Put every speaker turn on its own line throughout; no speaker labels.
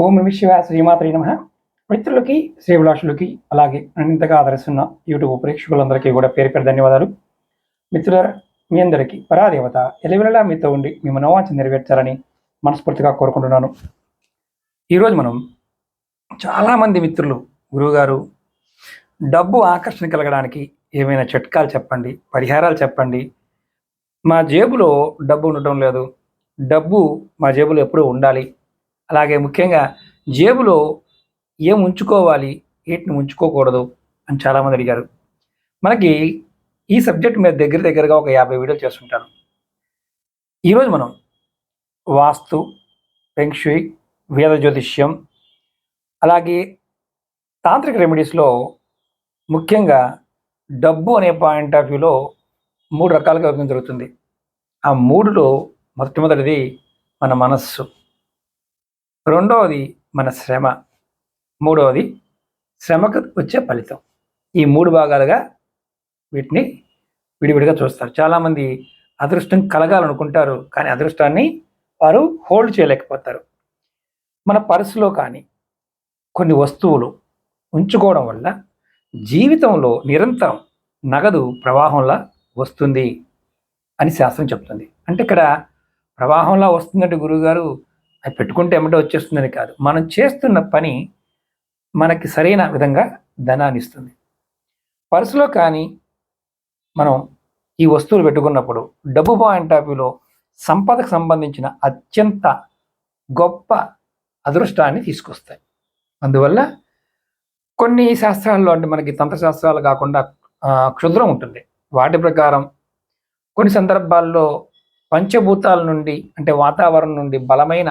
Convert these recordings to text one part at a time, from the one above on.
ఓం నమ శివాయ శ్రీమాత్రే నమః. మిత్రులకి, శ్రీభిలాషులకి, అలాగే నన్ను ఇంతగా ఆదరిస్తున్న యూట్యూబ్ ప్రేక్షకులందరికీ కూడా పేరు పేరు ధన్యవాదాలు. మిత్రులారా, మీ అందరికీ పరాదేవత ఎలవెలలా మీతో ఉండి మీ మనోవాంఛ నెరవేర్చాలని మనస్ఫూర్తిగా కోరుకుంటున్నాను. ఈరోజు మనం చాలామంది మిత్రులు, గురువుగారు, డబ్బు ఆకర్షణ కలగడానికి ఏమైనా చిట్కాలు చెప్పండి, పరిహారాలు చెప్పండి, మా జేబులో డబ్బు ఉండటం లేదు, డబ్బు మా జేబులో ఎప్పుడూ ఉండాలి, అలాగే ముఖ్యంగా జేబులో ఏం ఉంచుకోవాలి, ఏటిని ఉంచుకోకూడదు అని చాలామంది అడిగారు. మనకి ఈ సబ్జెక్ట్ మీద దగ్గరగా ఒక 50 వీడియోలు చేస్తుంటాను. ఈరోజు మనం వాస్తు, ఫెంగ్షుయ్, వేద జ్యోతిష్యం, అలాగే తాంత్రిక రెమెడీస్లో ముఖ్యంగా డబ్బు అనే పాయింట్ ఆఫ్ వ్యూలో 3 రకాలుగా విభజన జరుగుతుంది. ఆ 3లో మొట్టమొదటిది మన మనస్సు, రెండవది మన శ్రమ, మూడవది శ్రమకు వచ్చే ఫలితం. ఈ 3 భాగాలుగా వీటిని విడివిడిగా చూస్తారు. చాలామంది అదృష్టం కలగాలనుకుంటారు, కానీ అదృష్టాన్ని వారు హోల్డ్ చేయలేకపోతారు. మన పర్సులో కానీ కొన్ని వస్తువులు ఉంచుకోవడం వల్ల జీవితంలో నిరంతరం నగదు ప్రవాహంలా వస్తుంది అని శాస్త్రం చెప్తుంది. అంటే ఇక్కడ ప్రవాహంలా వస్తుందంటే గురువుగారు అవి పెట్టుకుంటే ఏమంటే వచ్చేస్తుందని కాదు, మనం చేస్తున్న పని మనకి సరైన విధంగా ధనాన్ని ఇస్తుంది. పర్సులో కానీ మనం ఈ వస్తువులు పెట్టుకున్నప్పుడు డబ్బు పాయింట్ ఆఫ్ వ్యూలో సంపదకు సంబంధించిన అత్యంత గొప్ప అదృష్టాన్ని తీసుకొస్తాయి. అందువల్ల కొన్ని శాస్త్రాల్లో, అంటే మనకి తంత్రశాస్త్రాలు కాకుండా క్షుద్రం ఉంటుంది, వాటి ప్రకారం కొన్ని సందర్భాల్లో పంచభూతాల నుండి, అంటే వాతావరణం నుండి బలమైన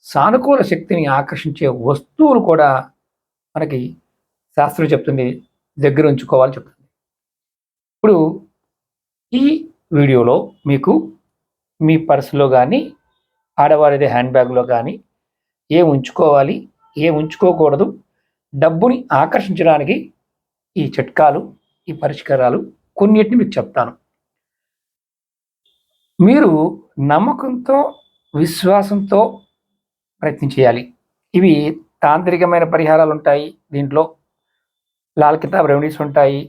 సానుకూల శక్తిని ఆకర్షించే వస్తువులు కూడా మనకి శాస్త్రం చెప్తుంది దగ్గర ఉంచుకోవాలి చెప్తుంది. ఇప్పుడు ఈ వీడియోలో మీకు మీ పర్సులో కానీ, ఆడవారిదే హ్యాండ్ బ్యాగ్లో కానీ ఏం ఉంచుకోవాలి, ఏం ఉంచుకోకూడదు, డబ్బుని ఆకర్షించడానికి ఈ చిట్కాలు, ఈ పరిష్కారాలు కొన్నిటిని మీకు చెప్తాను. మీరు నమ్మకంతో, విశ్వాసంతో ప్రయత్నం చేయాలి. ఇవి తాంత్రికమైన పరిహారాలు ఉంటాయి, దీంట్లో లాల్ కితాబ్ రెమెడీస్ ఉంటాయి.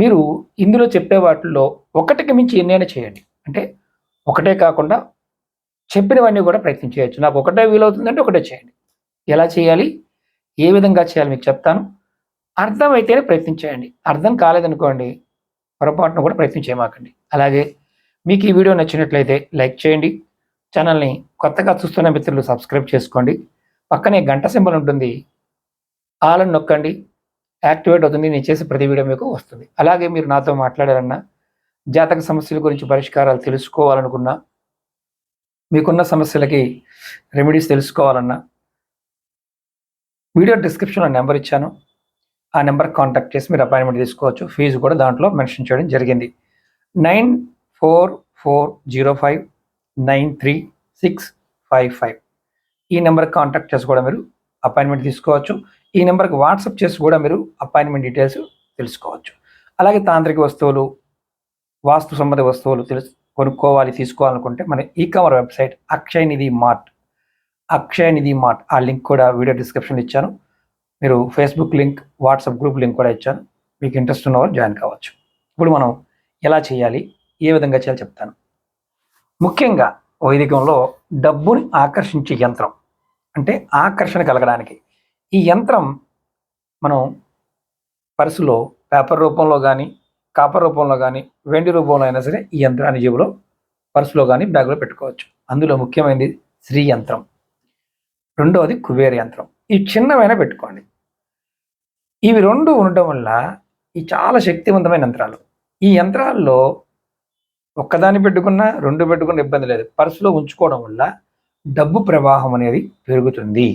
మీరు ఇందులో చెప్పే వాటిల్లో ఒకటికి మించి ఎన్నైనా చేయండి. అంటే ఒకటే కాకుండా చెప్పినవన్నీ కూడా ప్రయత్నం చేయొచ్చు. నాకు ఒకటే వీలవుతుందంటే ఒకటే చేయండి. ఎలా చేయాలి, ఏ విధంగా చేయాలి మీకు చెప్తాను. అర్థమైతేనే ప్రయత్నం చేయండి. అర్థం కాలేదనుకోండి, పొరపాటున కూడా ప్రయత్నం చేయమాకండి. అలాగే మీకు ఈ వీడియో నచ్చినట్లయితే లైక్ చేయండి. ఛానల్ని కొత్తగా చూస్తున్న మిత్రులు సబ్స్క్రైబ్ చేసుకోండి. పక్కనే గంట సింబల్ ఉంటుంది, ఆల్ అని నొక్కండి, యాక్టివేట్ అవుతుంది. నేను చేసే ప్రతి వీడియో మీకు వస్తుంది. అలాగే మీరు నాతో మాట్లాడాలన్నా, జాతక సమస్యల గురించి పరిష్కారాలు తెలుసుకోవాలనుకున్నా, మీకున్న సమస్యలకి రెమెడీస్ తెలుసుకోవాలన్నా, వీడియో డిస్క్రిప్షన్లో నెంబర్ ఇచ్చాను, ఆ నెంబర్కి కాంటాక్ట్ చేసి మీరు అపాయింట్మెంట్ తీసుకోవచ్చు. ఫీజు కూడా దాంట్లో మెన్షన్ చేయడం జరిగింది. 9445093655 ఈ నెంబర్కి కాంటాక్ట్ చేసి కూడా మీరు అపాయింట్మెంట్ తీసుకోవచ్చు. ఈ నెంబర్కి వాట్సాప్ చేసి కూడా మీరు అపాయింట్మెంట్ డీటెయిల్స్ తెలుసుకోవచ్చు. అలాగే తాంత్రిక వస్తువులు, వాస్తు సంబంధ వస్తువులు కొనుక్కోవాలి, తీసుకోవాలనుకుంటే మన ఈ-కామర్స్ వెబ్సైట్ అక్షయ్ నిధి మార్ట్, ఆ లింక్ కూడా వీడియో డిస్క్రిప్షన్లో ఇచ్చాను. మీరు Facebook link, WhatsApp group link కూడా ఇచ్చాను. మీకు ఇంట్రెస్ట్ ఉన్నవారు జాయిన్ కావచ్చు. ఇప్పుడు మనం ఎలా చేయాలి, ఏ విధంగా చేయాలి చెప్తాను. ముఖ్యంగా వైదికంలో డబ్బుని ఆకర్షించే యంత్రం, అంటే ఆకర్షణ కలగడానికి ఈ యంత్రం మనం పర్సులో పేపర్ రూపంలో కానీ, కాపర్ రూపంలో కానీ, వెండి రూపంలో అయినా సరే ఈ యంత్రాన్ని జేబులో, పర్సులో కానీ బ్యాగ్లో పెట్టుకోవచ్చు. అందులో ముఖ్యమైనది శ్రీ యంత్రం, రెండవది కుబేర యంత్రం. ఈ చిన్నవైనా పెట్టుకోండి. ఇవి 2 ఉండటం వల్ల ఈ చాలా శక్తివంతమైన యంత్రాలు. ఈ యంత్రాల్లో ఒక్కదాన్ని పెట్టుకున్నా, 2 పెట్టుకున్న ఇబ్బంది లేదు. పర్సులో ఉంచుకోవడం వల్ల డబ్బు ప్రవాహం అనేది పెరుగుతుంది.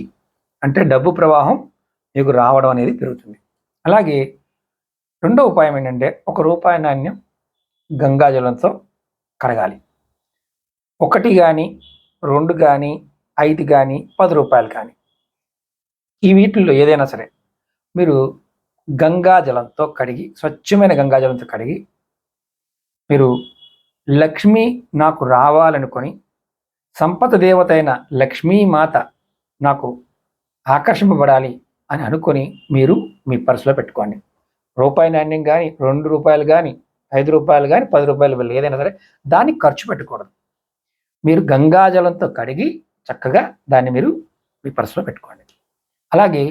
అంటే డబ్బు ప్రవాహం మీకు రావడం అనేది పెరుగుతుంది. అలాగే రెండో ఉపాయం ఏంటంటే, ₹1 నాణ్యం గంగాజలంతో కడగాలి. 1 కానీ, 2 కానీ, 5 కానీ, ₹10 కానీ, ఈ వీటిల్లో ఏదైనా సరే మీరు గంగాజలంతో కడిగి, స్వచ్ఛమైన గంగాజలంతో కడిగి, మీరు లక్ష్మి నాకు రావాలనుకొని, సంపద దేవత అయిన లక్ష్మీమాత నాకు ఆకర్షింపబడాలి అని అనుకొని మీరు మీ పర్సులో పెట్టుకోండి. రూపాయి నాణ్యం కానీ, రూ. 2 కానీ, రూ. 5 కానీ, రూ. 10 బిళ్ళ ఏదైనా సరే దాన్ని ఖర్చు పెట్టకూడదు. మీరు గంగాజలంతో కడిగి చక్కగా దాన్ని మీరు మీ పర్సులో పెట్టుకోండి. అలాగే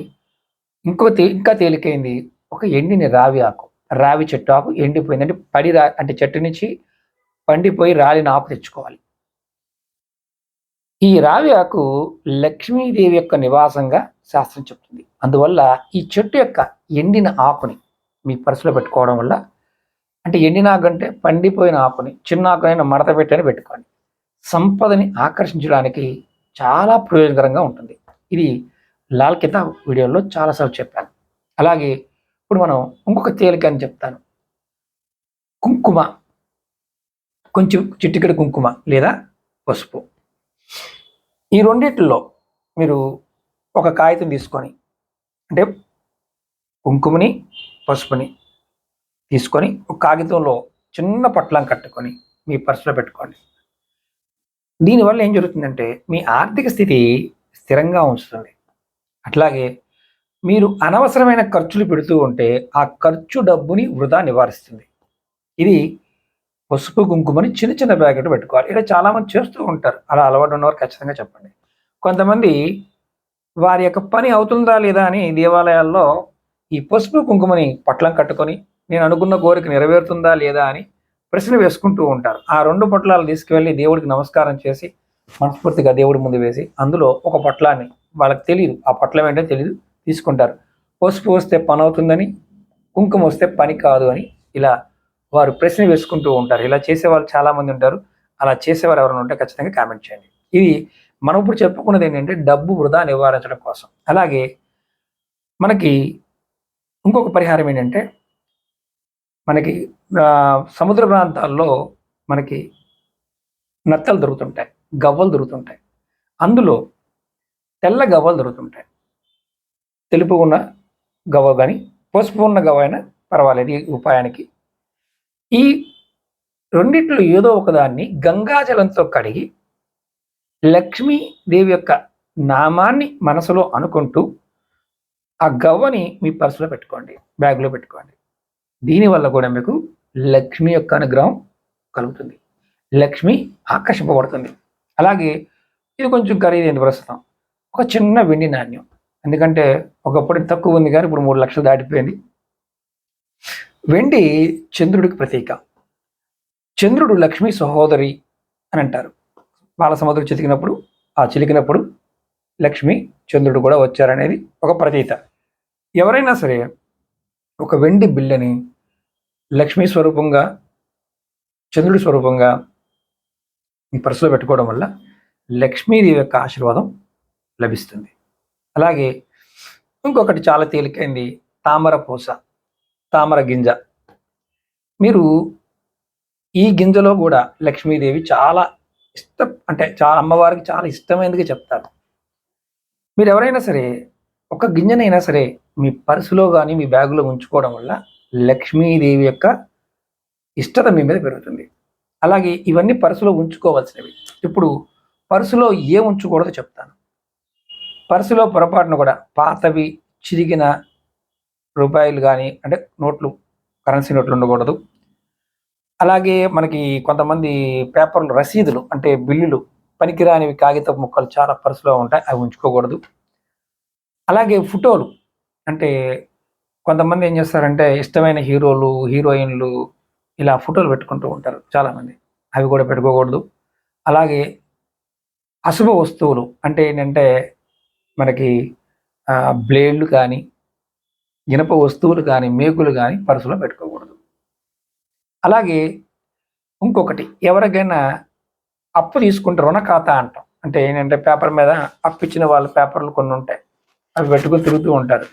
ఇంకా తేలికైంది ఒక ఎండిన రావి ఆకు, రావి చెట్టు ఆకు ఎండిపోయింది అంటే అంటే చెట్టు నుంచి పండిపోయి రాలిన ఆకు తెచ్చుకోవాలి. ఈ రావి ఆకు లక్ష్మీదేవి యొక్క నివాసంగా శాస్త్రం చెప్తుంది. అందువల్ల ఈ చెట్టు యొక్క ఎండిన ఆకుని మీ పర్సులో పెట్టుకోవడం వల్ల, అంటే ఎండిన ఆకు అంటే పండిపోయిన ఆకుని, చిన్న ఆకునైనా మడత పెట్టని పెట్టుకోండి. సంపదని ఆకర్షించడానికి చాలా ప్రయోజనకరంగా ఉంటుంది. ఇది లాల్ కితాబ్ వీడియోలో చాలాసార్లు చెప్పాను. అలాగే ఇప్పుడు మనం ఇంకొక తేలిక అని చెప్తాను. కుంకుమ, కొంచెం చిటికెడు కుంకుమ లేదా పసుపు, ఈ రెండిట్లో మీరు ఒక కాగితం తీసుకొని, అంటే కుంకుమని పసుపుని తీసుకొని ఒక కాగితంలో చిన్న పొట్లం కట్టుకొని మీ పర్సులో పెట్టుకోండి. దీనివల్ల ఏం జరుగుతుందంటే మీ ఆర్థిక స్థితి స్థిరంగా ఉంచుతుంది. అట్లాగే మీరు అనవసరమైన ఖర్చులు పెడుతూ ఉంటే ఆ ఖర్చు డబ్బుని వృధా నివారిస్తుంది. ఇది పసుపు కుంకుమని చిన్న చిన్న ప్యాకెట్ పెట్టుకోవాలి. ఇలా చాలామంది చేస్తూ ఉంటారు. అలా అలవాటు ఉన్నవారు ఖచ్చితంగా చెప్పండి. కొంతమంది వారి యొక్క పని అవుతుందా లేదా అని దేవాలయాల్లో ఈ పసుపు కుంకుమని పొట్లం కట్టుకొని నేను అనుకున్న కోరిక నెరవేరుతుందా లేదా అని ప్రశ్న వేసుకుంటూ ఉంటారు. ఆ 2 పొట్లాలు తీసుకువెళ్ళి దేవుడికి నమస్కారం చేసి మనస్ఫూర్తిగా దేవుడి ముందు వేసి అందులో ఒక పొట్లాన్ని, వాళ్ళకి తెలియదు ఆ పొట్లం ఏంటో తెలియదు, తీసుకుంటారు. పసుపు వస్తే పని అవుతుందని, కుంకుమ వస్తే పని కాదు అని ఇలా వారు ప్రశ్న వేసుకుంటూ ఉంటారు. ఇలా చేసేవాళ్ళు చాలామంది ఉంటారు. అలా చేసేవారు ఎవరైనా ఉంటే ఖచ్చితంగా కామెంట్ చేయండి. ఇది మనం ఇప్పుడు చెప్పుకున్నది ఏంటంటే డబ్బు వృధా నివారించడం కోసం. అలాగే మనకి ఇంకొక పరిహారం ఏంటంటే, మనకి సముద్ర ప్రాంతాల్లో మనకి నత్తలు దొరుకుతుంటాయి, గవ్వలు దొరుకుతుంటాయి. అందులో తెల్ల గవ్వలు దొరుకుతుంటాయి. తెలుపు ఉన్న గవ్వ కానీ పసుపు ఉన్న గవ్వ అయినా పర్వాలేదు ఈ ఉపాయానికి. ఈ రెండిట్లో ఏదో ఒకదాన్ని గంగాజలంతో కడిగి లక్ష్మీదేవి యొక్క నామాన్ని మనసులో అనుకుంటూ ఆ గవ్వని మీ పర్సులో పెట్టుకోండి, బ్యాగ్లో పెట్టుకోండి. దీనివల్ల కూడా మీకు లక్ష్మి యొక్క అనుగ్రహం కలుగుతుంది, లక్ష్మి ఆకర్షింపబడుతుంది. అలాగే ఇది కొంచెం ఖరీదైంది ప్రస్తుతం, ఒక చిన్న వెండి నాణ్యం. ఎందుకంటే ఒకప్పుడు తక్కువ ఉంది కానీ ఇప్పుడు 3 లక్షలు దాటిపోయింది. వెండి చంద్రుడికి ప్రతీక. చంద్రుడు లక్ష్మి సహోదరి అని అంటారు. పాల సముద్రం చిలికినప్పుడు లక్ష్మి చంద్రుడు కూడా వచ్చారనేది ఒక ప్రతీత. ఎవరైనా సరే ఒక వెండి బిళ్ళని లక్ష్మీ స్వరూపంగా, చంద్రుడి స్వరూపంగా మీ పర్సులో పెట్టుకోవడం వల్ల లక్ష్మీదేవి యొక్క ఆశీర్వాదం లభిస్తుంది. అలాగే ఇంకొకటి చాలా తేలికైంది, తామర పూస, తామర గింజ. మీరు ఈ గింజలో కూడా లక్ష్మీదేవి చాలా అంటే చాలా అమ్మవారికి చాలా ఇష్టమైనదిగా చెప్తారు. మీరు ఎవరైనా సరే ఒక గింజనైనా సరే మీ పర్సులో కానీ మీ బ్యాగులో ఉంచుకోవడం వల్ల లక్ష్మీదేవి యొక్క ఇష్టత మీ మీద పెరుగుతుంది. అలాగే ఇవన్నీ పర్సులో ఉంచుకోవాల్సినవి. ఇప్పుడు పర్సులో ఏం ఉంచకూడదో చెప్తాను. పర్సులో పొరపాటున కూడా పాతవి, చిరిగిన రూపాయలు కానీ, అంటే నోట్లు, కరెన్సీ నోట్లు ఉండకూడదు. అలాగే మనకి కొంతమంది పేపర్లు, రసీదులు అంటే బిల్లులు, పనికిరానివి కాగితపు ముక్కలు చాలా పర్సులో ఉంటాయి, అవి ఉంచుకోకూడదు. అలాగే ఫోటోలు, అంటే కొంతమంది ఏం చేస్తారంటే ఇష్టమైన హీరోలు, హీరోయిన్లు ఇలా ఫోటోలు పెట్టుకుంటూ ఉంటారు చాలామంది, అవి కూడా పెట్టుకోకూడదు. అలాగే అశుభ వస్తువులు అంటే ఏంటంటే మనకి బ్లేడ్లు కానీ, ఇనప వస్తువులు కానీ, మేకులు కానీ పర్సులో పెట్టుకోకూడదు. అలాగే ఇంకొకటి, ఎవరికైనా అప్పు తీసుకుంటే రుణ ఖాతా అంటాం. అంటే ఏంటంటే పేపర్ మీద అప్పు ఇచ్చిన వాళ్ళ పేపర్లు కొన్ని ఉంటాయి, అవి పెట్టుకుని తిరుగుతూ ఉంటారు,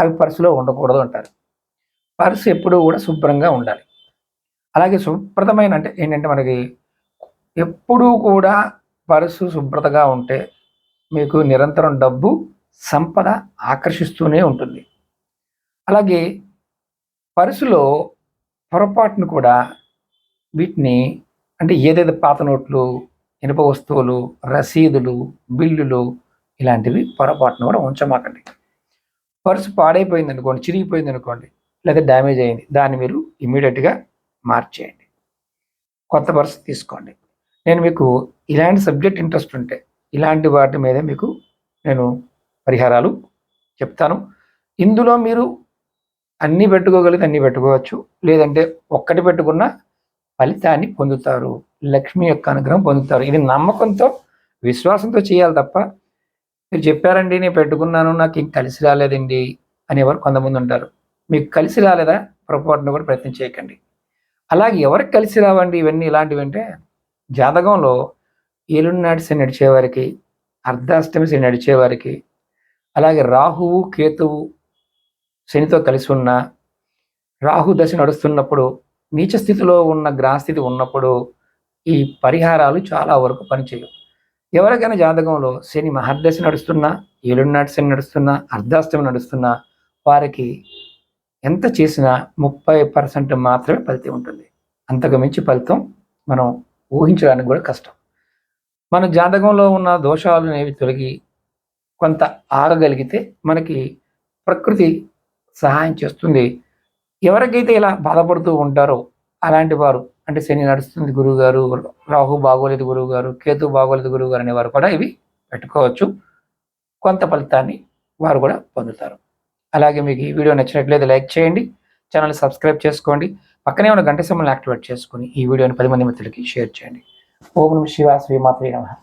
అవి పర్సులో ఉండకూడదు అంటారు. పర్సు ఎప్పుడూ కూడా శుభ్రంగా ఉండాలి. అలాగే శుభ్రతమైన అంటే ఏంటంటే మనకి ఎప్పుడూ కూడా పర్సు శుభ్రతగా ఉంటే మీకు నిరంతరం డబ్బు, సంపద ఆకర్షిస్తూనే ఉంటుంది. అలాగే పర్సులో పొరపాటును కూడా వీటిని, అంటే ఏదైతే పాత నోట్లు, ఇనుప వస్తువులు, రసీదులు, బిల్లులు ఇలాంటివి పొరపాటున కూడా ఉంచమాకండి. పర్సు పాడైపోయింది అనుకోండి, చిరిగిపోయింది అనుకోండి, లేదా డ్యామేజ్ అయింది, దాన్ని మీరు ఇమీడియట్గా మార్చేయండి, కొత్త పర్సు తీసుకోండి. నేను మీకు ఇలాంటి సబ్జెక్ట్ ఇంట్రెస్ట్ ఉంటే ఇలాంటి వాటి మీద మీకు నేను పరిహారాలు చెప్తాను. ఇందులో మీరు అన్నీ పెట్టుకోగలిగితే అన్నీ పెట్టుకోవచ్చు, లేదంటే ఒక్కటి పెట్టుకున్న ఫలితాన్ని పొందుతారు, లక్ష్మి యొక్క అనుగ్రహం పొందుతారు. ఇది నమ్మకంతో విశ్వాసంతో చేయాలి తప్ప మీరు చెప్పారండి నేను పెట్టుకున్నాను నాకు ఇంక కలిసి రాలేదండి అనేవారు కొంతమంది ఉంటారు. మీకు కలిసి రాలేదా, పొరపాటున కూడా ప్రయత్నం చేయకండి. అలాగే ఎవరికి కలిసి రావండి ఇవన్నీ ఇలాంటివి అంటే, జాతకంలో ఏలునాటి శని నడిచేవారికి, అర్ధాష్టమి శని నడిచేవారికి, అలాగే రాహువు కేతువు శనితో కలిసి ఉన్న, రాహు దశ నడుస్తున్నప్పుడు, నీచ స్థితిలో ఉన్న గ్రహస్థితి ఉన్నప్పుడు ఈ పరిహారాలు చాలా వరకు పనిచేయవు. ఎవరికైనా జాతకంలో శని మహర్దశ నడుస్తున్నా, ఏలునాటి శని నడుస్తున్నా, అర్ధాష్టమి నడుస్తున్నా వారికి ఎంత చేసినా 30% మాత్రమే ఫలితం ఉంటుంది. అంతకు మించి ఫలితం మనం ఊహించడానికి కూడా కష్టం. మన జాతకంలో ఉన్న దోషాలు అనేవి తొలగి కొంత ఆగగలిగితే మనకి ప్రకృతి సహాయం చేస్తుంది. ఎవరికైతే ఇలా బాధపడుతూ ఉంటారో అలాంటి వారు, అంటే శని నడుస్తుంది గురువుగారు, రాహు బాగోలేదు గురువుగారు, కేతు బాగోలేదు గురువుగారు అనేవారు కూడా ఇవి పెట్టుకోవచ్చు. కొంత ఫలితాన్ని వారు కూడా పొందుతారు. అలాగే మీకు ఈ వీడియో నచ్చినట్లయితే లైక్ చేయండి, ఛానల్ సబ్స్క్రైబ్ చేసుకోండి, పక్కనే ఉన్న గంట సింబల్ని యాక్టివేట్ చేసుకొని ఈ వీడియోని 10 మంది మిత్రులకి షేర్ చేయండి. ఓం నమః శివాయ, శ్రీమాత్రే నమః.